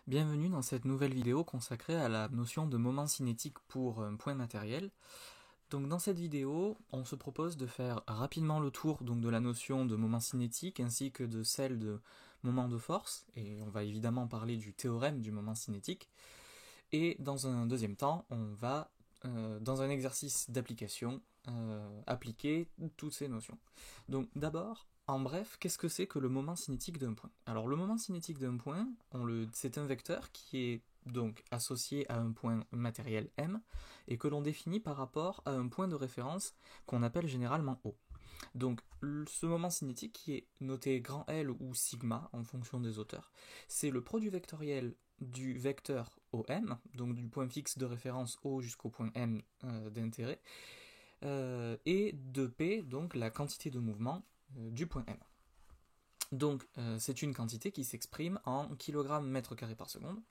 Bienvenue dans cette nouvelle vidéo consacrée à la notion de moment cinétique pour un point matériel. Donc dans cette vidéo, on se propose de faire rapidement le tour de la notion de moment cinétique ainsi que de celle de moment de force, et on va évidemment parler du théorème du moment cinétique. Et dans un deuxième temps, on va, dans un exercice d'application, appliquer toutes ces notions. Donc d'abord, en bref, qu'est-ce que c'est que le moment cinétique d'un point? Alors le moment cinétique d'un point, c'est un vecteur qui est donc associé à un point matériel M et que l'on définit par rapport à un point de référence qu'on appelle généralement O. Donc ce moment cinétique qui est noté grand L ou sigma en fonction des auteurs, c'est le produit vectoriel du vecteur OM, donc du point fixe de référence O jusqu'au point M d'intérêt, et de P, donc la quantité de mouvement du point M. Donc c'est une quantité qui s'exprime en kg mètre carré par seconde,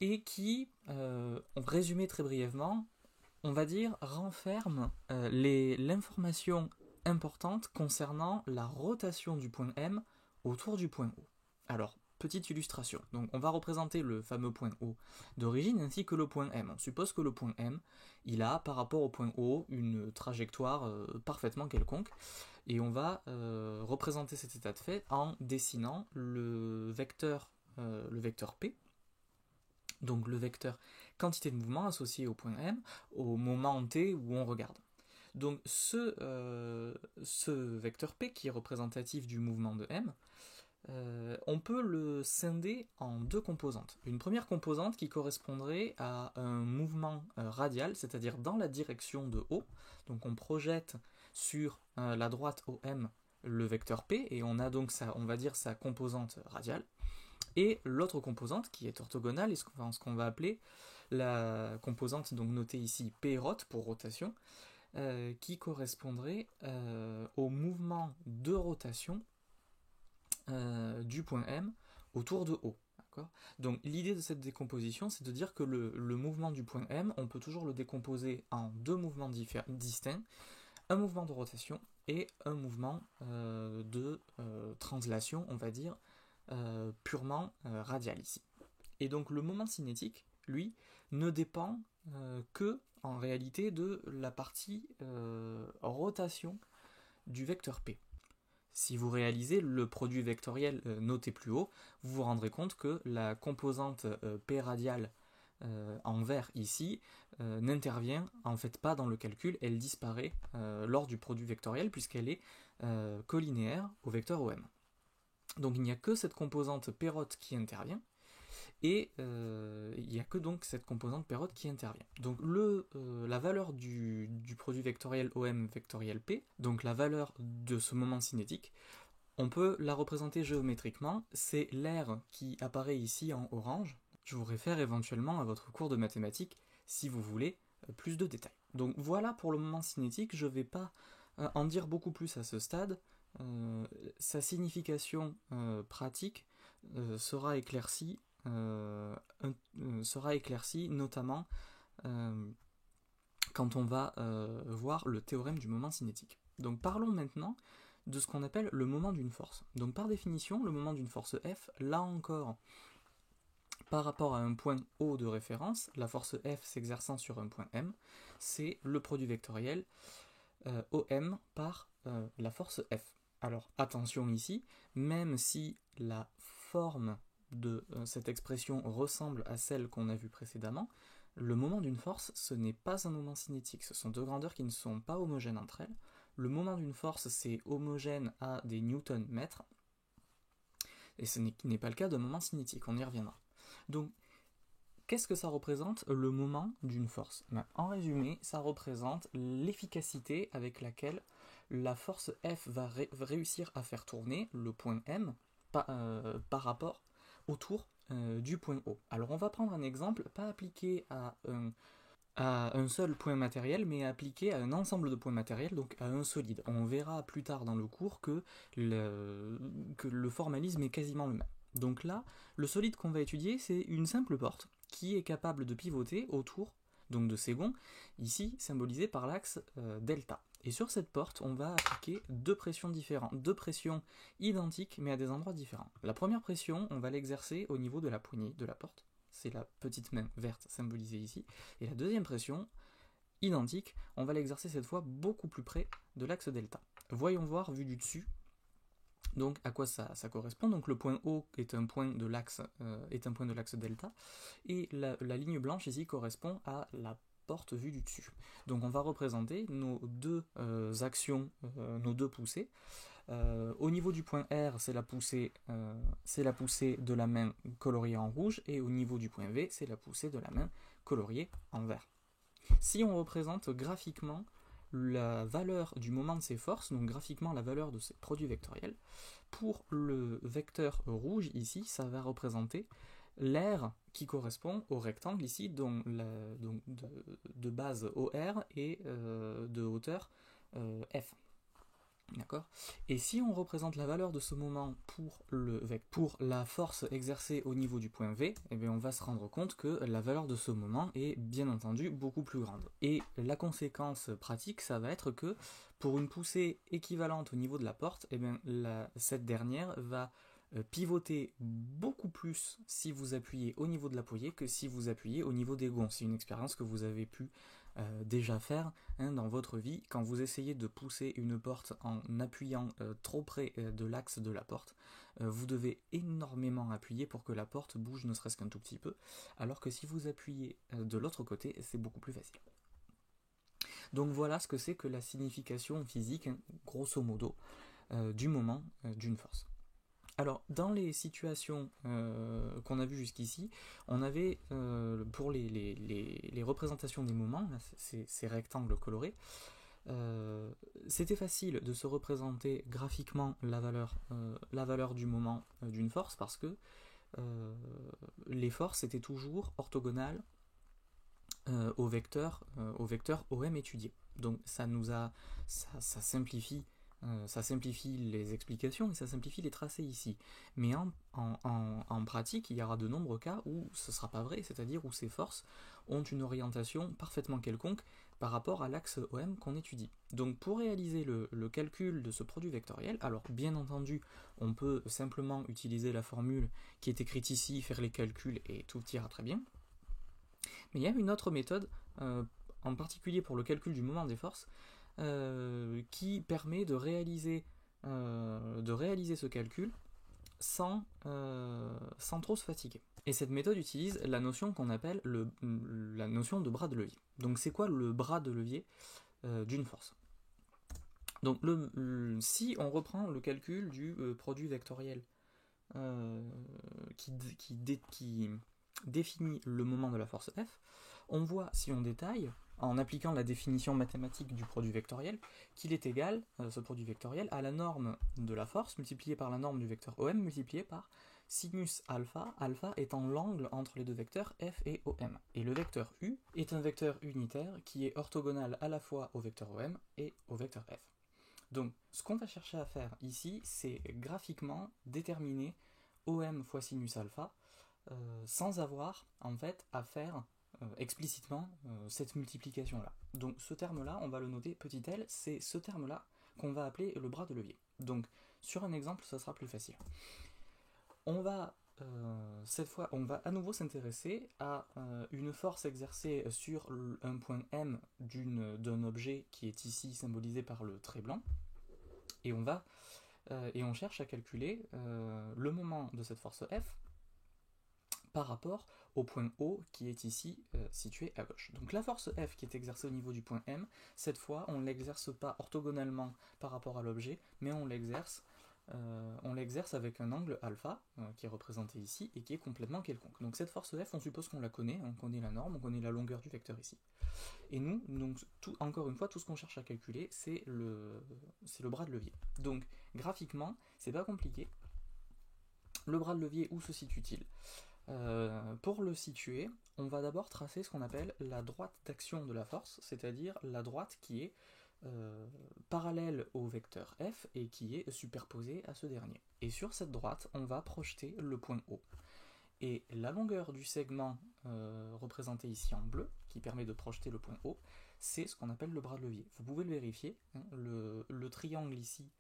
et qui, résumé très brièvement, on va dire, renferme l'information importante concernant la rotation du point M autour du point O. Alors, petite illustration. Donc, on va représenter le fameux point O d'origine ainsi que le point M. On suppose que le point M, il a par rapport au point O une trajectoire parfaitement quelconque, et on va représenter cet état de fait en dessinant le vecteur P, donc le vecteur quantité de mouvement associé au point M, au moment t où on regarde. Donc ce vecteur P qui est représentatif du mouvement de M, on peut le scinder en deux composantes. Une première composante qui correspondrait à un mouvement radial, c'est-à-dire dans la direction de O. Donc on projette sur la droite OM le vecteur P et on a donc on va dire sa composante radiale. Et l'autre composante qui est orthogonale, ce qu'on va appeler la composante donc notée ici P rot pour rotation, qui correspondrait au mouvement de rotation du point M autour de O. Donc l'idée de cette décomposition, c'est de dire que le mouvement du point M, on peut toujours le décomposer en deux mouvements distincts, un mouvement de rotation et un mouvement de translation, on va dire, purement radial ici. Et donc le moment cinétique, lui, ne dépend que, en réalité, de la partie rotation du vecteur P. Si vous réalisez le produit vectoriel noté plus haut, vous vous rendrez compte que la composante P radiale en vert ici n'intervient en fait pas dans le calcul, elle disparaît lors du produit vectoriel puisqu'elle est collinéaire au vecteur OM. Donc il n'y a que cette composante P rot qui intervient, et il n'y a que donc cette composante P rot qui intervient. Donc la valeur du produit vectoriel OM vectoriel P, donc la valeur de ce moment cinétique, on peut la représenter géométriquement, c'est l'aire qui apparaît ici en orange. Je vous réfère éventuellement à votre cours de mathématiques si vous voulez plus de détails. Donc voilà pour le moment cinétique, je ne vais pas en dire beaucoup plus à ce stade. Sa signification pratique sera éclaircie notamment quand on va voir le théorème du moment cinétique. Donc parlons maintenant de ce qu'on appelle le moment d'une force. Donc par définition, le moment d'une force F, là encore, par rapport à un point O de référence, la force F s'exerçant sur un point M, c'est le produit vectoriel OM par la force F. Alors attention ici, même si la forme de cette expression ressemble à celle qu'on a vue précédemment, le moment d'une force, ce n'est pas un moment cinétique. Ce sont deux grandeurs qui ne sont pas homogènes entre elles. Le moment d'une force, c'est homogène à des newtons-mètres, et ce n'est pas le cas d'un moment cinétique, on y reviendra. Donc, qu'est-ce que ça représente, le moment d'une force? En résumé, ça représente l'efficacité avec laquelle la force F va réussir à faire tourner le point M par rapport autour du point O. Alors on va prendre un exemple, pas appliqué à un seul point matériel, mais appliqué à un ensemble de points matériels, donc à un solide. On verra plus tard dans le cours que le formalisme est quasiment le même. Donc là, le solide qu'on va étudier, c'est une simple porte qui est capable de pivoter autour donc de Ségon, ici symbolisé par l'axe delta. Et sur cette porte, on va appliquer deux pressions différentes, deux pressions identiques mais à des endroits différents. La première pression, on va l'exercer au niveau de la poignée de la porte, c'est la petite main verte symbolisée ici, et la deuxième pression, identique, on va l'exercer cette fois beaucoup plus près de l'axe delta. Voyons voir vu du dessus donc à quoi ça correspond. Donc le point O est un point de l'axe delta, et la ligne blanche ici correspond à la porte vue du dessus. Donc on va représenter nos deux actions, nos deux poussées. Au niveau du point R, c'est la poussée de la main coloriée en rouge, et au niveau du point V, c'est la poussée de la main coloriée en vert. Si on représente graphiquement la valeur du moment de ces forces, donc graphiquement la valeur de ces produits vectoriels, pour le vecteur rouge ici, ça va représenter l'aire qui correspond au rectangle ici, donc de base OR et de hauteur F. D'accord. Et si on représente la valeur de ce moment pour la force exercée au niveau du point V, eh bien on va se rendre compte que la valeur de ce moment est bien entendu beaucoup plus grande. Et la conséquence pratique, ça va être que pour une poussée équivalente au niveau de la porte, eh bien cette dernière va pivoter beaucoup plus si vous appuyez au niveau de la poussée que si vous appuyez au niveau des gonds. C'est une expérience que vous avez pu déjà faire dans votre vie. Quand vous essayez de pousser une porte en appuyant trop près de l'axe de la porte, vous devez énormément appuyer pour que la porte bouge ne serait-ce qu'un tout petit peu, alors que si vous appuyez de l'autre côté, c'est beaucoup plus facile. Donc voilà ce que c'est que la signification physique, grosso modo, du moment d'une force. Alors, dans les situations qu'on a vues jusqu'ici, on avait, pour les représentations des moments, là, ces rectangles colorés, c'était facile de se représenter graphiquement la valeur du moment d'une force, parce que les forces étaient toujours orthogonales au vecteur OM étudié. Donc ça simplifie les explications et ça simplifie les tracés ici. Mais en pratique, il y aura de nombreux cas où ce ne sera pas vrai, c'est-à-dire où ces forces ont une orientation parfaitement quelconque par rapport à l'axe OM qu'on étudie. Donc pour réaliser le calcul de ce produit vectoriel, alors bien entendu, on peut simplement utiliser la formule qui est écrite ici, faire les calculs et tout ira très bien. Mais il y a une autre méthode, en particulier pour le calcul du moment des forces, qui permet de réaliser ce calcul sans trop se fatiguer. Et cette méthode utilise la notion qu'on appelle la notion de bras de levier. Donc c'est quoi le bras de levier d'une force? Donc si on reprend le calcul du produit vectoriel qui définit le moment de la force F, on voit, si on détaille, en appliquant la définition mathématique du produit vectoriel, qu'il est égal, ce produit vectoriel, à la norme de la force multipliée par la norme du vecteur OM multipliée par sinus alpha, alpha étant l'angle entre les deux vecteurs F et OM. Et le vecteur U est un vecteur unitaire qui est orthogonal à la fois au vecteur OM et au vecteur F. Donc, ce qu'on va chercher à faire ici, c'est graphiquement déterminer OM fois sinus alpha sans avoir en fait à faire explicitement cette multiplication-là. Donc ce terme-là, on va le noter petit l, c'est ce terme-là qu'on va appeler le bras de levier. Donc sur un exemple, ça sera plus facile. Cette fois, on va à nouveau s'intéresser à une force exercée sur un point M d'un objet qui est ici symbolisé par le trait blanc, et on cherche à calculer le moment de cette force F par rapport au point O qui est ici situé à gauche. Donc la force F qui est exercée au niveau du point M, cette fois on ne l'exerce pas orthogonalement par rapport à l'objet, mais on l'exerce avec un angle alpha qui est représenté ici et qui est complètement quelconque. Donc cette force F, on suppose qu'on la connaît, on connaît la norme, on connaît la longueur du vecteur ici. Et nous, donc, encore une fois, tout ce qu'on cherche à calculer, c'est le bras de levier. Donc graphiquement, c'est pas compliqué. Le bras de levier, où se situe-t-il ? Pour le situer, on va d'abord tracer ce qu'on appelle la droite d'action de la force, c'est-à-dire la droite qui est parallèle au vecteur F et qui est superposée à ce dernier. Et sur cette droite, on va projeter le point O. Et la longueur du segment représenté ici en bleu, qui permet de projeter le point O, c'est ce qu'on appelle le bras de levier. Vous pouvez le vérifier, hein, le triangle ici,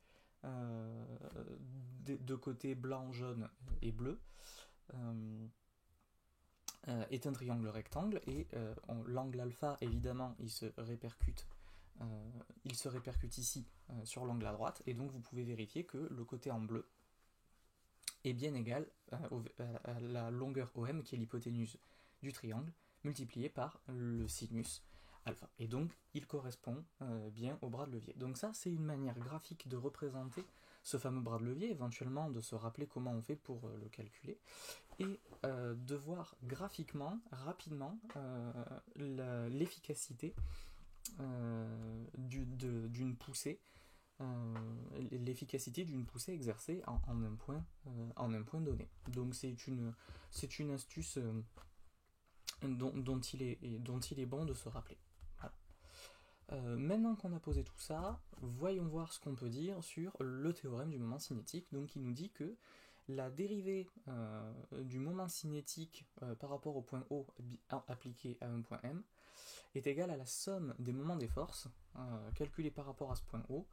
de côté blanc, jaune et bleu, est un triangle rectangle, et l'angle alpha, évidemment, il se répercute ici sur l'angle à droite, et donc vous pouvez vérifier que le côté en bleu est bien égal à la longueur OM, qui est l'hypoténuse du triangle, multipliée par le sinus alpha. Et donc, il correspond bien au bras de levier. Donc ça, c'est une manière graphique de représenter ce fameux bras de levier, éventuellement de se rappeler comment on fait pour le calculer, et de voir graphiquement, rapidement, l'efficacité d'une poussée, l'efficacité d'une poussée exercée en un point donné. Donc c'est une astuce dont il est bon de se rappeler. Voilà. Maintenant qu'on a posé tout ça, voyons voir ce qu'on peut dire sur le théorème du moment cinétique. Donc il nous dit que la dérivée du moment cinétique par rapport au point O appliqué à un point M est égale à la somme des moments des forces calculés par rapport à ce point O,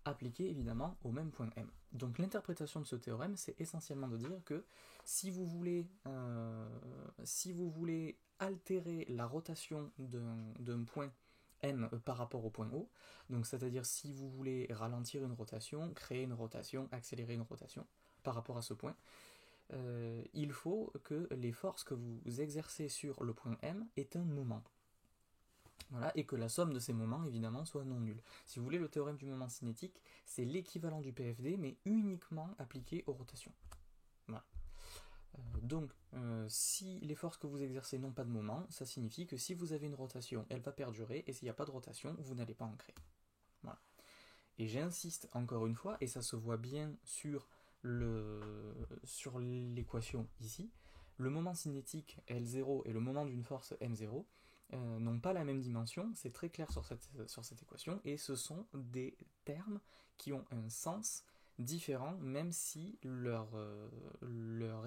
appliqué évidemment au même point M. Donc l'interprétation de ce théorème, c'est essentiellement de dire que si vous voulez altérer la rotation d'un point M par rapport au point O, donc c'est-à-dire si vous voulez ralentir une rotation, créer une rotation, accélérer une rotation par rapport à ce point, il faut que les forces que vous exercez sur le point M aient un moment. Voilà, et que la somme de ces moments, évidemment, soit non nulle. Si vous voulez, le théorème du moment cinétique, c'est l'équivalent du PFD, mais uniquement appliqué aux rotations. Voilà. Donc, si les forces que vous exercez n'ont pas de moment, ça signifie que si vous avez une rotation, elle va perdurer, et s'il n'y a pas de rotation, vous n'allez pas en créer. Voilà. Et j'insiste encore une fois, et ça se voit bien sur l'équation ici, le moment cinétique L0 et le moment d'une force M0 n'ont pas la même dimension, c'est très clair sur cette équation, et ce sont des termes qui ont un sens différent, même si leur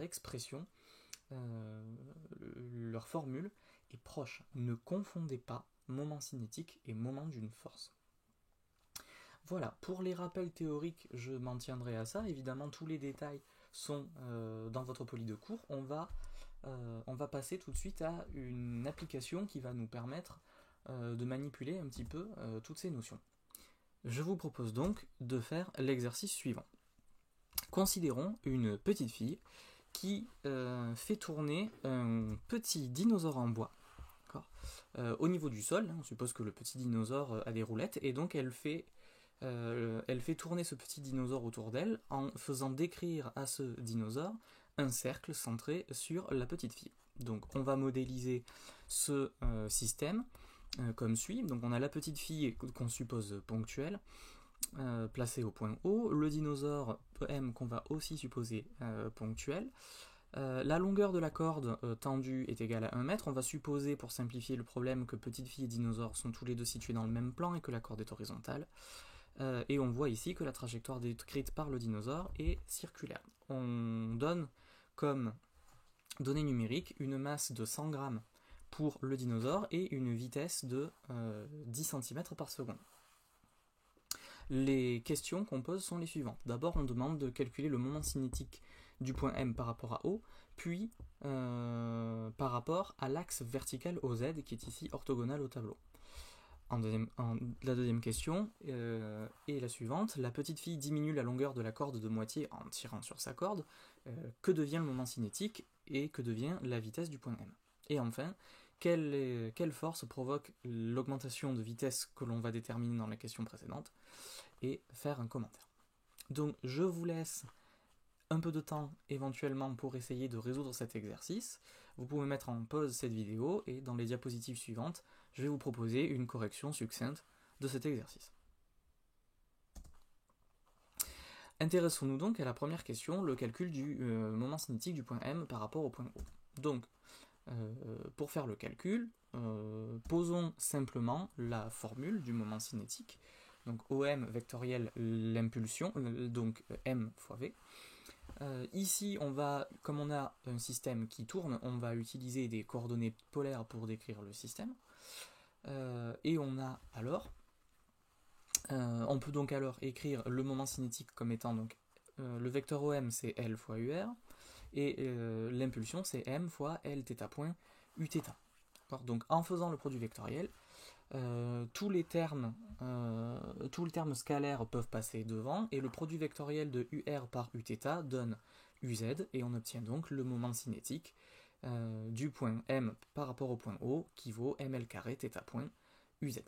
expression, leur formule est proche. Ne confondez pas moment cinétique et moment d'une force. Voilà, pour les rappels théoriques, je m'en tiendrai à ça. Évidemment, tous les détails sont dans votre poly de cours. On va passer tout de suite à une application qui va nous permettre de manipuler un petit peu toutes ces notions. Je vous propose donc de faire l'exercice suivant. Considérons une petite fille qui fait tourner un petit dinosaure en bois au niveau du sol. On suppose que le petit dinosaure a des roulettes, et donc elle fait tourner ce petit dinosaure autour d'elle en faisant décrire à ce dinosaure un cercle centré sur la petite fille. Donc on va modéliser ce système comme suit. Donc on a la petite fille qu'on suppose ponctuelle, placée au point O, le dinosaure M qu'on va aussi supposer ponctuel. La longueur de la corde tendue est égale à 1 mètre. On va supposer, pour simplifier le problème, que petite fille et dinosaure sont tous les deux situés dans le même plan et que la corde est horizontale. Et on voit ici que la trajectoire décrite par le dinosaure est circulaire. On donne comme donnée numérique une masse de 100 grammes pour le dinosaure et une vitesse de 10 cm par seconde. Les questions qu'on pose sont les suivantes. D'abord, on demande de calculer le moment cinétique du point M par rapport à O, puis par rapport à l'axe vertical OZ qui est ici orthogonal au tableau. La deuxième question est la suivante. La petite fille diminue la longueur de la corde de moitié en tirant sur sa corde. Que devient le moment cinétique et que devient la vitesse du point M? Et enfin, quelle force provoque l'augmentation de vitesse que l'on va déterminer dans la question précédente, et faire un commentaire. Donc je vous laisse un peu de temps éventuellement pour essayer de résoudre cet exercice. Vous pouvez mettre en pause cette vidéo, et dans les diapositives suivantes, je vais vous proposer une correction succincte de cet exercice. Intéressons-nous donc à la première question, le calcul du moment cinétique du point M par rapport au point O. Donc, pour faire le calcul, posons simplement la formule du moment cinétique. Donc OM vectoriel l'impulsion, donc M fois V. Ici, comme on a un système qui tourne, on va utiliser des coordonnées polaires pour décrire le système. Et on peut donc alors écrire le moment cinétique comme étant donc le vecteur OM c'est L fois UR et l'impulsion c'est M fois L θ point Uθ. Donc en faisant le produit vectoriel, tous les termes scalaires peuvent passer devant et le produit vectoriel de UR par Uθ donne UZ et on obtient donc le moment cinétique du point M par rapport au point O qui vaut ml carré θ point UZ.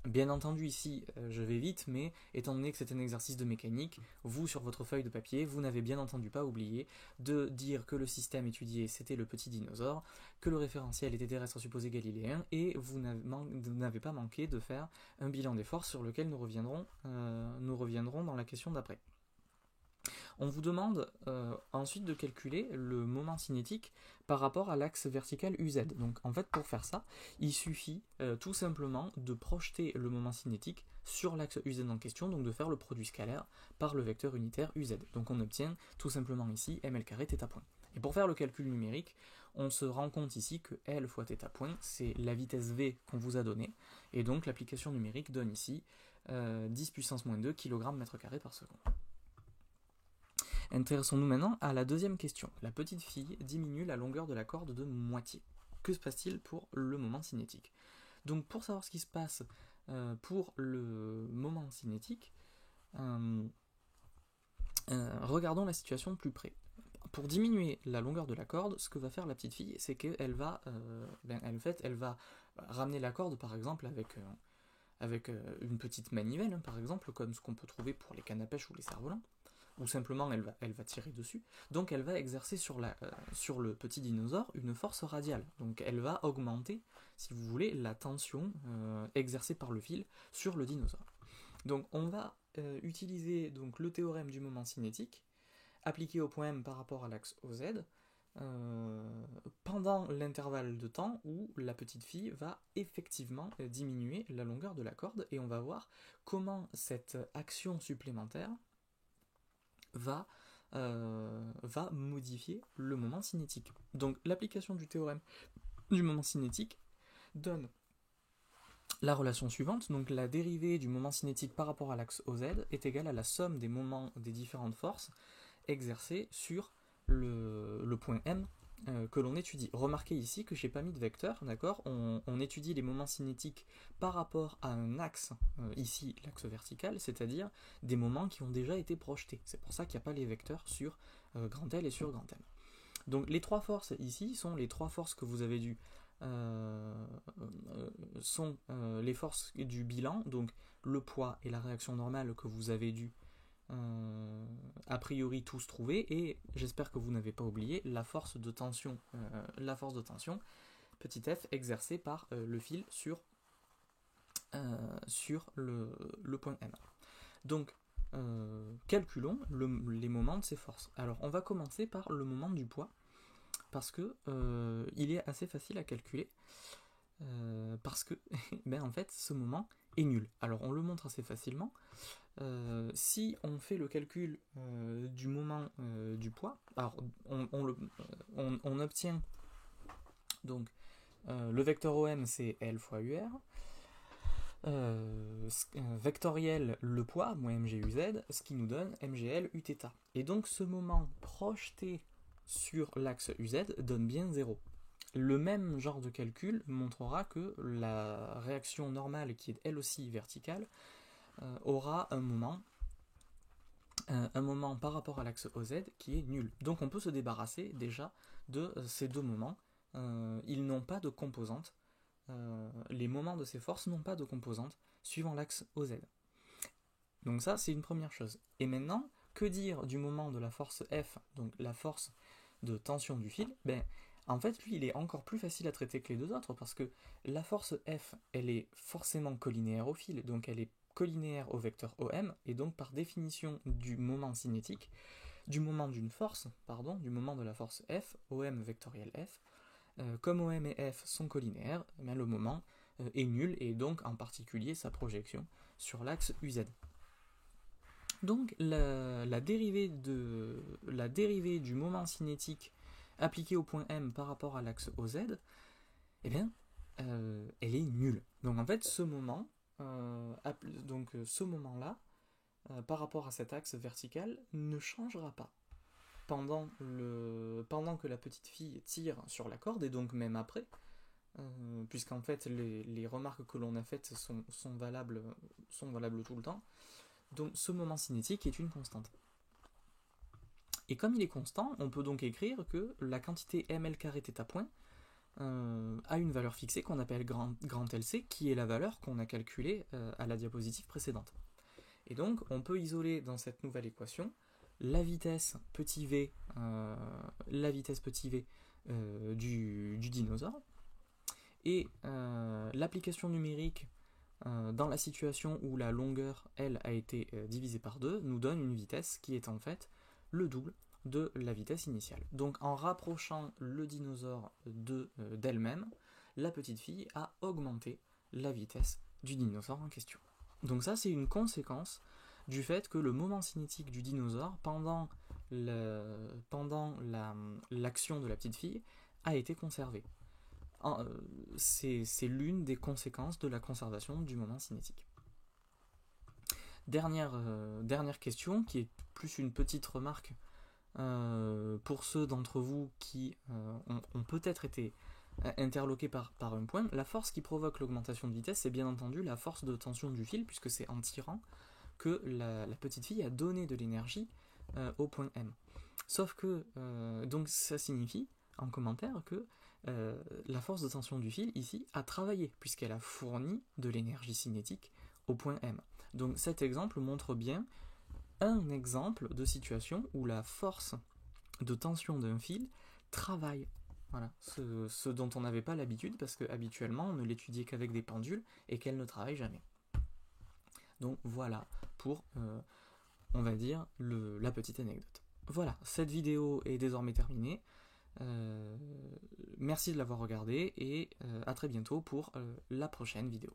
Bien entendu ici je vais vite, mais étant donné que c'est un exercice de mécanique, vous sur votre feuille de papier, vous n'avez bien entendu pas oublié de dire que le système étudié c'était le petit dinosaure, que le référentiel était terrestre supposé galiléen, et vous n'avez pas manqué de faire un bilan des forces sur lequel nous reviendrons dans la question d'après. On vous demande ensuite de calculer le moment cinétique par rapport à l'axe vertical UZ. Donc en fait pour faire ça, il suffit tout simplement de projeter le moment cinétique sur l'axe UZ en question, donc de faire le produit scalaire par le vecteur unitaire UZ. Donc on obtient tout simplement ici ml carré θ point. Et pour faire le calcul numérique, on se rend compte ici que L fois θ point, c'est la vitesse V qu'on vous a donnée, et donc l'application numérique donne ici 10 puissance moins 2 kg mètre carré par seconde. Intéressons-nous maintenant à la deuxième question. La petite fille diminue la longueur de la corde de moitié. Que se passe-t-il pour le moment cinétique? Donc pour savoir ce qui se passe pour le moment cinétique, regardons la situation de plus près. Pour diminuer la longueur de la corde, ce que va faire la petite fille, c'est qu'elle va, elle va ramener la corde par exemple avec une petite manivelle, par exemple, comme ce qu'on peut trouver pour les cannes à pêche ou les cerfs-volants. Ou simplement elle va tirer dessus, donc elle va exercer sur le petit dinosaure une force radiale, donc elle va augmenter, si vous voulez, la tension exercée par le fil sur le dinosaure. Donc on va utiliser donc, le théorème du moment cinétique, appliqué au point M par rapport à l'axe OZ, pendant l'intervalle de temps où la petite fille va effectivement diminuer la longueur de la corde, et on va voir comment cette action supplémentaire va modifier le moment cinétique. Donc l'application du théorème du moment cinétique donne la relation suivante, donc la dérivée du moment cinétique par rapport à l'axe OZ est égale à la somme des moments des différentes forces exercées sur le point M que l'on étudie. Remarquez ici que je n'ai pas mis de vecteur, d'accord ? On étudie les moments cinétiques par rapport à un axe, ici l'axe vertical, c'est-à-dire des moments qui ont déjà été projetés. C'est pour ça qu'il n'y a pas les vecteurs sur grand L et sur grand M. Donc les trois forces ici sont les trois forces que vous avez dû sont les forces du bilan, donc le poids et la réaction normale que vous avez dû a priori tous trouver, et j'espère que vous n'avez pas oublié la force de tension, petit f exercée par le fil sur le point M. Donc calculons les moments de ces forces. Alors on va commencer par le moment du poids, parce que il est assez facile à calculer, parce que en fait ce moment est nul. Alors on le montre assez facilement. Si on fait le calcul du moment du poids, alors on obtient donc le vecteur OM c'est L fois UR, vectoriel le poids, moins mguz, ce qui nous donne mgl uθ. Et donc ce moment projeté sur l'axe uz donne bien 0. Le même genre de calcul montrera que la réaction normale, qui est elle aussi verticale, aura un moment par rapport à l'axe OZ qui est nul. Donc on peut se débarrasser déjà de ces deux moments. Ils n'ont pas de composante. Les moments de ces forces n'ont pas de composante suivant l'axe OZ. Donc ça, c'est une première chose. Et maintenant, que dire du moment de la force F, donc la force de tension du fil? En fait, lui, il est encore plus facile à traiter que les deux autres, parce que la force F, elle est forcément collinéaire au fil, donc elle est collinéaire au vecteur OM, et donc par définition du moment cinétique, du moment d'une force, du moment de la force F, OM vectoriel F, comme OM et F sont collinéaires, le moment est nul, et donc en particulier sa projection sur l'axe UZ. Donc la dérivée du moment cinétique appliquée au point M par rapport à l'axe OZ, eh bien, elle est nulle. Donc en fait, ce moment-là, par rapport à cet axe vertical, ne changera pas pendant que la petite fille tire sur la corde, et donc même après, puisqu'en fait les remarques que l'on a faites sont valables tout le temps. Donc ce moment cinétique est une constante. Et comme il est constant, on peut donc écrire que la quantité ml carré θ point a une valeur fixée qu'on appelle grand LC, qui est la valeur qu'on a calculée à la diapositive précédente. Et donc on peut isoler dans cette nouvelle équation la vitesse petit v, du dinosaure, et l'application numérique dans la situation où la longueur L a été divisée par 2 nous donne une vitesse qui est en fait le double de la vitesse initiale. Donc en rapprochant le dinosaure d'elle-même, la petite fille a augmenté la vitesse du dinosaure en question. Donc ça, c'est une conséquence du fait que le moment cinétique du dinosaure pendant l'action de la petite fille a été conservé. C'est l'une des conséquences de la conservation du moment cinétique. Dernière question, qui est plus une petite remarque pour ceux d'entre vous qui ont peut-être été interloqués par un point. La force qui provoque l'augmentation de vitesse, c'est bien entendu la force de tension du fil, puisque c'est en tirant que la petite fille a donné de l'énergie au point M. Sauf que, donc ça signifie, en commentaire, que la force de tension du fil, ici, a travaillé, puisqu'elle a fourni de l'énergie cinétique au point M. Donc cet exemple montre bien un exemple de situation où la force de tension d'un fil travaille. Voilà, ce dont on n'avait pas l'habitude, parce qu'habituellement on ne l'étudiait qu'avec des pendules et qu'elle ne travaille jamais. Donc voilà pour, on va dire, la petite anecdote. Voilà, cette vidéo est désormais terminée. Merci de l'avoir regardée et à très bientôt pour la prochaine vidéo.